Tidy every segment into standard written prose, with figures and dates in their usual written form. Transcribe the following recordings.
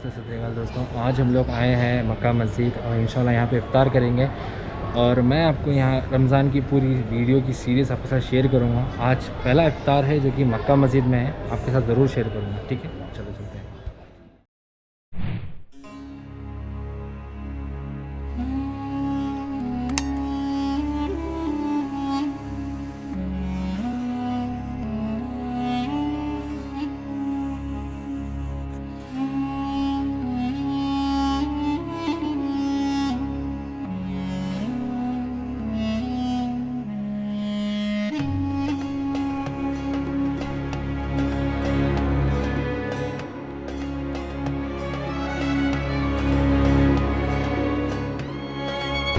नमस्ते सत श्री अकाल दोस्तों। आज हम लोग आए हैं मक्का मस्जिद और इंशाल्लाह यहाँ पे इफ्तार करेंगे और मैं आपको यहाँ रमज़ान की पूरी वीडियो की सीरीज़ आपके साथ शेयर करूँगा। आज पहला इफ्तार है जो कि मक्का मस्जिद में है, आपके साथ ज़रूर शेयर करूँगा। ठीक है, चलो चलते हैं।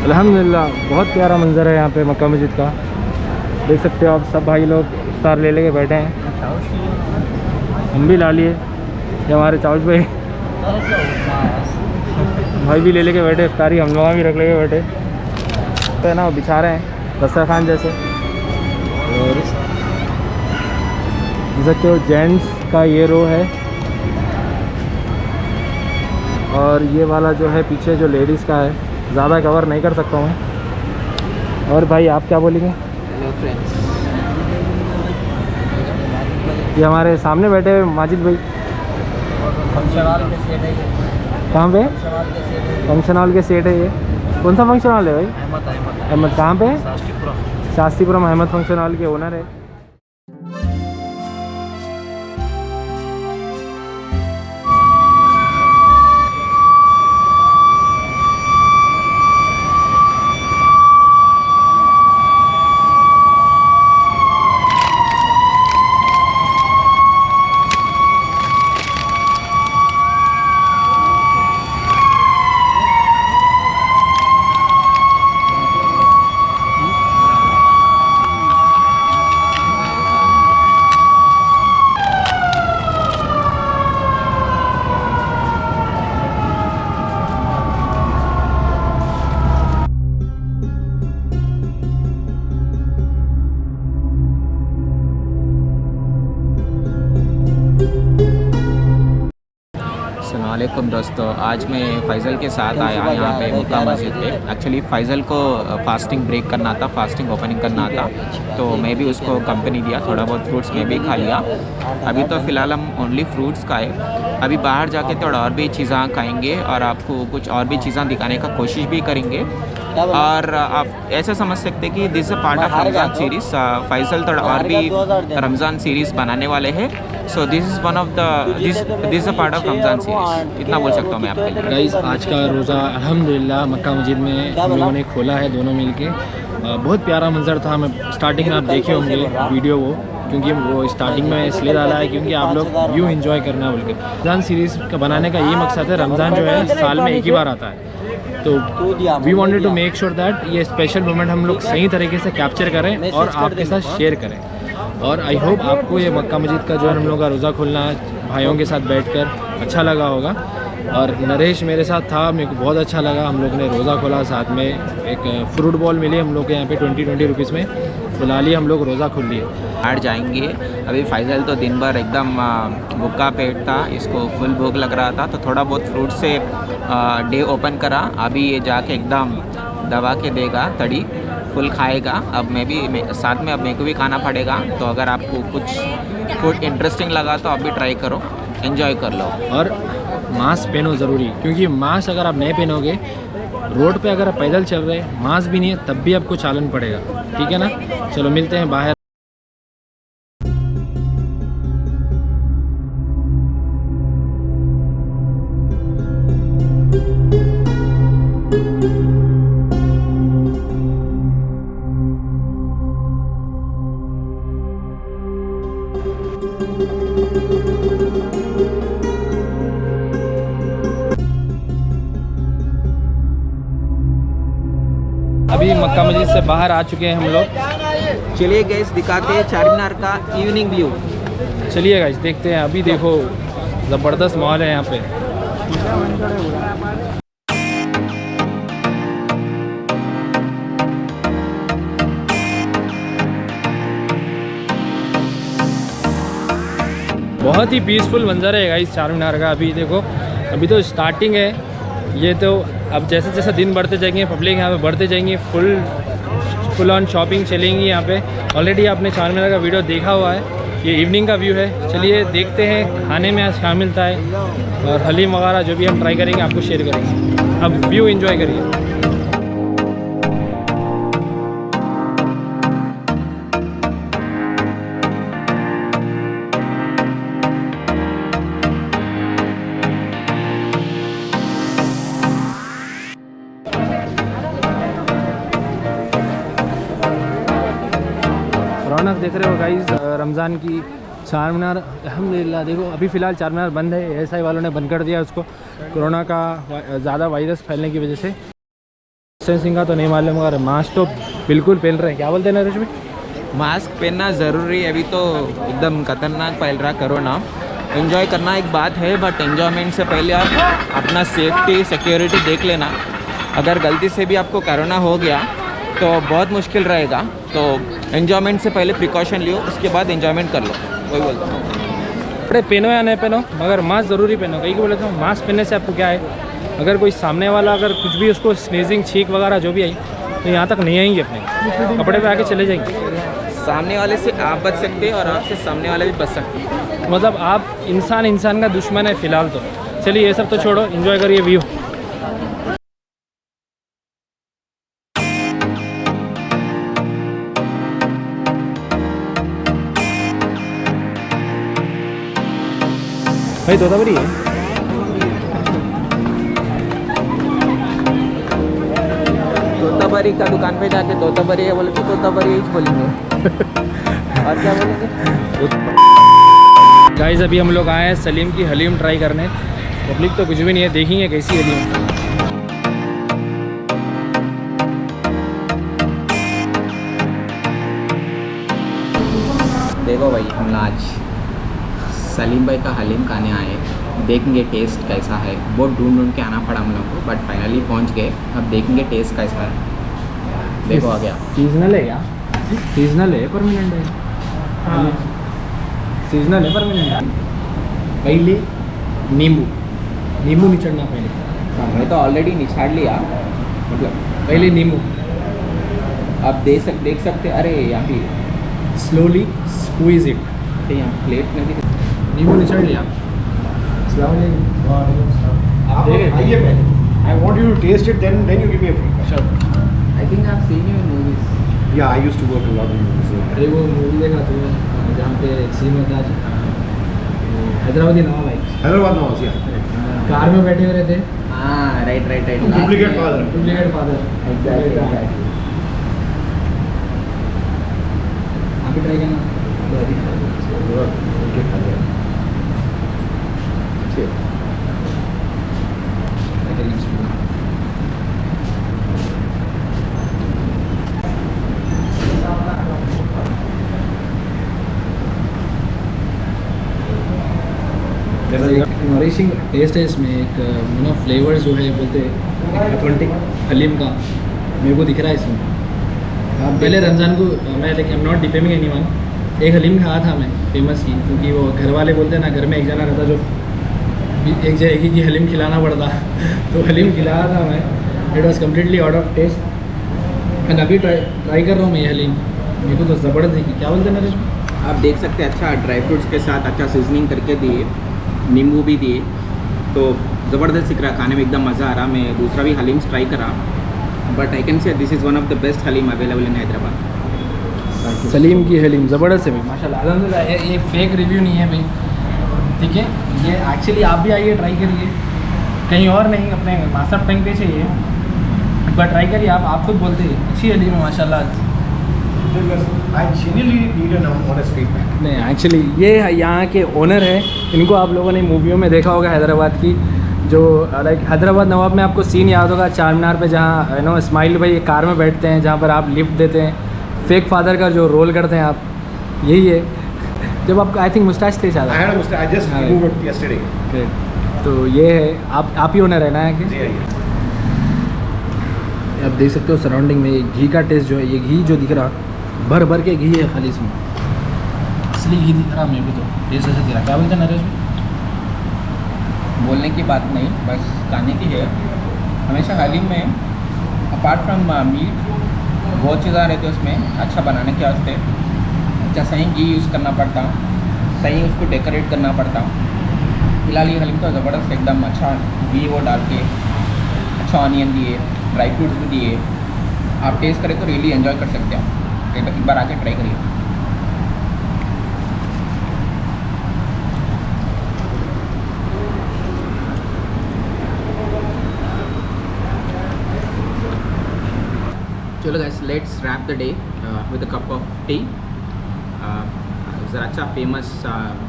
अल्हम्दुलिल्लाह बहुत प्यारा मंज़र है यहाँ पे मक्का मस्जिद का। देख सकते हो आप, सब भाई लोग इफ्तार ले लेके बैठे हैं। हम भी ला लिए, ये हमारे चाउश भाई भी ले लेके बैठे इफ्तारी, हम लोग भी रख लेके बैठे तो है ना, बिछा रहे हैं दस्तरखान जैसे। और देख सकते हो जेंट्स का ये रो है और ये वाला जो है पीछे जो लेडीज़ का है, ज़्यादा कवर नहीं कर सकता हूँ। और भाई आप क्या बोलेंगे? हेलो फ्रेंड्स, ये हमारे सामने बैठे हुए माजिद भाई। फंक्शन हॉल के सेट है। कहाँ पे? फंक्शन हॉल के सेट है ये। कौन सा फंक्शन हॉल है भाई? अहमद। कहाँ पे? शास्त्रीपुरम अहमद फंक्शन हॉल के ओनर है। अस्सलामुअलैकुम दोस्तों, आज मैं फ़ैज़ल के साथ आया यहाँ पे मक्का मस्जिद पे। एक्चुअली फ़ैज़ल को फास्टिंग ब्रेक करना था, फास्टिंग ओपनिंग करना था, तो मैं भी उसको कंपनी दिया। थोड़ा बहुत फ्रूट्स मैं भी खा लिया। अभी तो फ़िलहाल हम ओनली फ्रूट्स खाए। अभी बाहर जाके थोड़ा और भी चीज़ें खाएंगे और आपको कुछ और भी चीज़ें दिखाने का कोशिश भी करेंगे। और आप ऐसा समझ सकते हैं कि this is a part of Ramzan series. Faisal थोड़ा और भी रमज़ान सीरीज़ बनाने वाले हैं। So this is one of the this a part of Ramzan series, इतना बोल सकता हूँ मैं आपके लिए। गाइस आज का रोज़ा अल्हम्दुलिल्लाह मक्का मस्जिद में हम लोगों ने खोला है दोनों मिलके। बहुत प्यारा मंज़र था। मैं स्टार्टिंग में आप देखे होंगे वीडियो वो, क्योंकि वो स्टार्टिंग में इसलिए डाला है क्योंकि आप लोग व्यू एंजॉय करना बोल के। रमज़ान सीरीज़ का बनाने का ये मकसद है, रमज़ान जो है साल में एक ही बार आता है, तो we wanted to make sure that ये स्पेशल मोमेंट हम लोग सही तरीके से कैप्चर करें और आपके साथ शेयर करें। और आई होप आपको ये मक्का मस्जिद का जो है हम लोग का रोज़ा खोलना भाइयों के साथ बैठकर अच्छा लगा होगा। और नरेश मेरे साथ था, मेरे को बहुत अच्छा लगा। हम लोग ने रोज़ा खोला, साथ में एक फ्रूट बॉल मिली हम लोग के यहाँ पे 20 रुपीज़ में। फिलहाल हम लोग रोज़ा खोल लिए। बाहर जाएंगे। अभी फ़ैज़ल तो दिन भर एकदम भूखा पेट था, इसको फुल भूख लग रहा था, तो थोड़ा बहुत फ्रूट से डे ओपन करा। अभी ये जाके एकदम दबा के देगा, तड़ी फुल खाएगा। अब साथ में अब मेरे को भी खाना पड़ेगा। तो अगर आपको कुछ फूड इंटरेस्टिंग लगा तो आप भी ट्राई करो, एंजॉय कर लो। और मास्क पहनो ज़रूरी, क्योंकि मास्क अगर आप नहीं पहनोगे, रोड पे अगर आप पैदल चल रहे मास्क भी नहीं है तब भी आपको चालान पड़ेगा। ठीक है ना? चलो मिलते हैं बाहर। अभी मक्का मस्जिद से बाहर आ चुके हैं हम लोग। चलिए गैस, दिखाते हैं चारमीनार का इवनिंग व्यू। चलिए गाइस देखते हैं। अभी देखो ज़बरदस्त माहौल है यहाँ पे। बहुत ही पीसफुल मंजर है गाइस चार मीनार का। अभी देखो अभी तो स्टार्टिंग है ये, तो अब जैसे जैसे दिन बढ़ते जाएंगे, पब्लिक यहाँ पे बढ़ते जाएंगी, फुल ऑन शॉपिंग चलेंगी यहाँ पे। ऑलरेडी आपने चार मीनार का वीडियो देखा हुआ है, ये इवनिंग का व्यू है। चलिए देखते हैं खाने में आज क्या मिलता है, और हलीम वगैरह जो भी हम ट्राई करेंगे आपको शेयर करेंगे। अब व्यू एंजॉय करिए। रौनक देख रहे हो गाइस रमज़ान की। चार मीनार अल्हम्दुलिल्लाह देखो अभी फ़िलहाल चार मीनार बंद है, एएसआई वालों ने बंद कर दिया उसको, कोरोना का ज़्यादा वायरस फैलने की वजह से। डिस्टेंसिंग का तो नहीं मालूम, मगर मास्क तो बिल्कुल पहन रहे हैं। क्या बोलते हैं नरेश भाई? मास्क पहनना ज़रूरी है, अभी तो एकदम खतरनाक फैल रहा कोरोना। एंजॉय करना एक बात है, बट एंजॉयमेंट से पहले आप अपना सेफ्टी सिक्योरिटी देख लेना। अगर गलती से भी आपको कोरोना हो गया तो बहुत मुश्किल रहेगा, तो एंजॉयमेंट से पहले प्रिकॉशन लियो, उसके बाद एंजॉयमेंट कर लो। वही बोलता हूँ। कपड़े पहनो या नहीं पहनो, मगर मास्क ज़रूरी पहनो। कहीं को बोलता हूँ मास्क पहनने से आपको क्या है, अगर कोई सामने वाला अगर कुछ भी उसको स्नीजिंग छींक वगैरह जो भी आई तो यहाँ तक नहीं आएंगे, अपने कपड़े पे आके चले जाएंगे। सामने वाले से आप बच सकते हैं और आपसे सामने वाले भी बच सकते हैं। मतलब आप इंसान का दुश्मन है फ़िलहाल तो। चलिए ये सब तो छोड़ो, एंजॉय करिए व्यू। भाई तोतापुरी है। तोतापुरी का दुकान पे जाके तोतापुरी है बोले तो तोतापुरी ही बोलेंगे। और क्या बोलेंगे? गाइस अभी हम लोग आए हैं सलीम की हलीम ट्राई करने। पब्लिक तो कुछ भी नहीं है, देखेंगे कैसी हलीम। देखो भाई, हम आज सलीम भाई का हलीम खाने आए, देखेंगे टेस्ट कैसा है। बहुत ढूंढ के आना पड़ा हम लोग को, बट फाइनली पहुंच गए। अब देखेंगे टेस्ट कैसा है। देखो आ गया। सीजनल है क्या? सीजनल है परमानेंट है? हाँ सीजनल है परमानेंट है। पहले नींबू निचड़ना पहले। मैं तो ऑलरेडी निछाड़ लिया, मतलब पहले नींबू आप देख सकते। अरे यहाँ पे स्लोली स्क्वीज इट। यहाँ प्लेट में भी नींबू निचड़ लिया। आप आइए पहले। I want you to taste it, then you give me a feedback. Sure. I think I have seen you in movies. Yeah, I used to work a lot in movies. अरे वो movie देखा तो जहाँ पे scene होता है हैदराबादी नवाब भाई Hyderabad Nawaz, yeah. Car में बैठे हुए थे। हाँ right. Duplicate father. Duplicate father. Exactly. आप भी ट्राई करना। नरिशिंग टेस्ट है इसमें, एक फ्लेवर्स जो है बोलते हैं ऑथेंटिक हलीम का मेरे को दिख रहा है इसमें। पहले रमज़ान को मैं like I am not defaming anyone, एक हलीम खाया था मैं फेमस की, क्योंकि वो घर वाले बोलते हैं ना घर में एक जना रहता जो एक जगह की हलीम खिलाना पड़ता तो हलीम खिलाया था मैं। It was completely out of taste and अभी ट्राई कर रहा हूँ मैं ये हलीम, मेरे को तो ज़बरदस्त दिखी। क्या बोलते हैं नरेश? आप देख सकते हैं, अच्छा ड्राई फ्रूट्स के साथ अच्छा सीजनिंग करके दिए, नींबू भी दिए, तो ज़बरदस्त दिख रहा, खाने में एकदम मज़ा आ रहा। मैं दूसरा भी हलीम्स ट्राई करा, but I can say this is one of the best haleem available in Hyderabad. Salim की हलीम ज़बरदस्त है भाई माशाल्लाह अल्हम्दुलिल्लाह। ये फेक रिव्यू नहीं है भाई, ठीक है? ये एक्चुअली आप भी आइए ट्राई करिए, कहीं और नहीं अपने मास्टर टैंक पे चाहिए, बट ट्राई करिए। आप खुद बोलते हैं अच्छी हलीम है माशाल्लाह। I genuinely need an honest feedback. नहीं एक्चुअली ये यहाँ के ओनर है, इनको आप लोगों ने मूवियों में देखा होगा हैदराबाद की, जो लाइक हैदराबाद नवाब में आपको सीन याद होगा चार मीनार पे, जहाँ यू नो इस्माइल भाई एक कार में बैठते हैं, जहाँ पर आप लिफ्ट देते हैं, फेक फादर का जो रोल करते हैं आप, यही है। जब आपको आई थिंक मुस्टैच थे I ज़्यादा। had a mistake. I just हाँ। removed it yesterday. तो ये है, आप ही ओनर है ना कि? जी आइए। आप देख सकते हो सराउंडिंग में घी का टेस्ट जो है, ये घी जो दिख रहा भर भर के घी है खाली इसमें, असली घी दिख रहा मेरे को तो टेस्ट ऐसा दिख रहा। क्या बोलते हैं नरेश? बोलने की बात नहीं, बस खाने की है। हमेशा हलीम में अपार्ट फ्रॉम मीट बहुत चीज़ें रहती है उसमें अच्छा बनाने के वास्ते। अच्छा सही घी यूज़ करना पड़ता, सही उसको डेकोरेट करना पड़ता। फिलहाल ये हलीम तो ज़बरदस्त एकदम अच्छा घी वो डाल के अच्छा ऑनियन दिए, ड्राई फ्रूट्स भी दिए। आप टेस्ट करें तो रियली एंजॉय कर सकते हो। एक बार आके ट्राई करिए। चलो guys, let's wrap the day with a cup of T. ज़रा अच्छा फेमस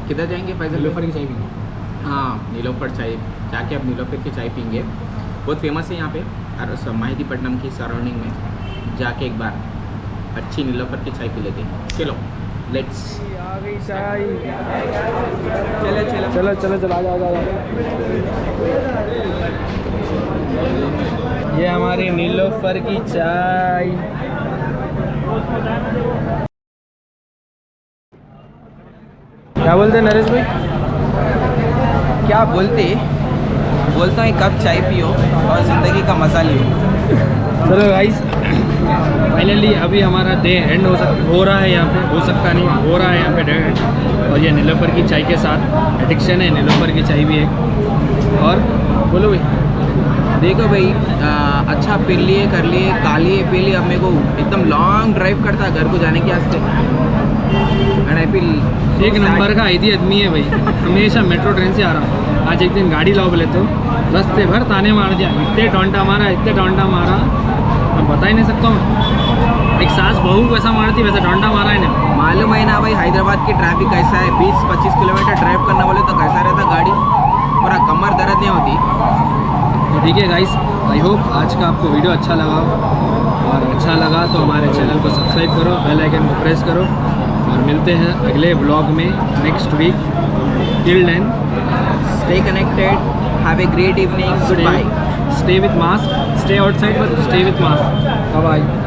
किधर जाएंगे फैजल? नीलोफर की चाय पीएंगे। हाँ, नीलोफर चाय। जाके आप नीलोफर की चाय पीएंगे, बहुत फेमस है यहाँ पे और मेहदीपट्टनम की सराउंडिंग में। जाके एक बार अच्छी नीलोफर की चाय पी लेते हैं। चलो लेट्स। आ गई चाय। चलो चलो चलो चलो, आ जाओ। ये हमारी नीलोफर की चाय। क्या बोलते हैं नरेश भाई? क्या बोलता हूँ, एक कप चाय पियो और ज़िंदगी का मज़ा लियो। चलो गाइस, फाइनली अभी हमारा डे एंड हो रहा है यहाँ पे। हो सकता नहीं, हो रहा है यहाँ पे डे एंड। और ये नीलोफर की चाय के साथ एडिक्शन है, नीलोफर की चाय भी है। और बोलो भाई। देखो भाई, अच्छा पी लिए, कर लिए, खा लिए, पी लिए। अब मेरे को एकदम लॉन्ग ड्राइव करता है घर को जाने के वास्ते। एंड आई फील एक नंबर का आईदी आदमी है भाई। हमेशा मेट्रो ट्रेन से आ रहा हूँ। आज एक दिन गाड़ी लाओ बोले तो रास्ते भर ताने मार दिया, इतने डोंटा मारा, मैं बता ही नहीं सकता हूँ। एक सास बहू वैसा मारती वैसा डोंटा मारा है ना। मालूम है ना भाई, हैदराबाद की ट्रैफिक कैसा है। 20-25 किलोमीटर ड्राइव करना बोले तो कैसा रहता गाड़ी, पूरा कमर दर्द नहीं होती। तो ठीक है गाइस, आई होप आज का आपको वीडियो अच्छा लगा हो। और अच्छा लगा तो हमारे चैनल को सब्सक्राइब करो, बेल आइकन को प्रेस करो। और मिलते हैं अगले व्लॉग में next week. Till then stay connected, have a great evening, goodbye. stay with mask, stay outside but stay with mask. Bye bye.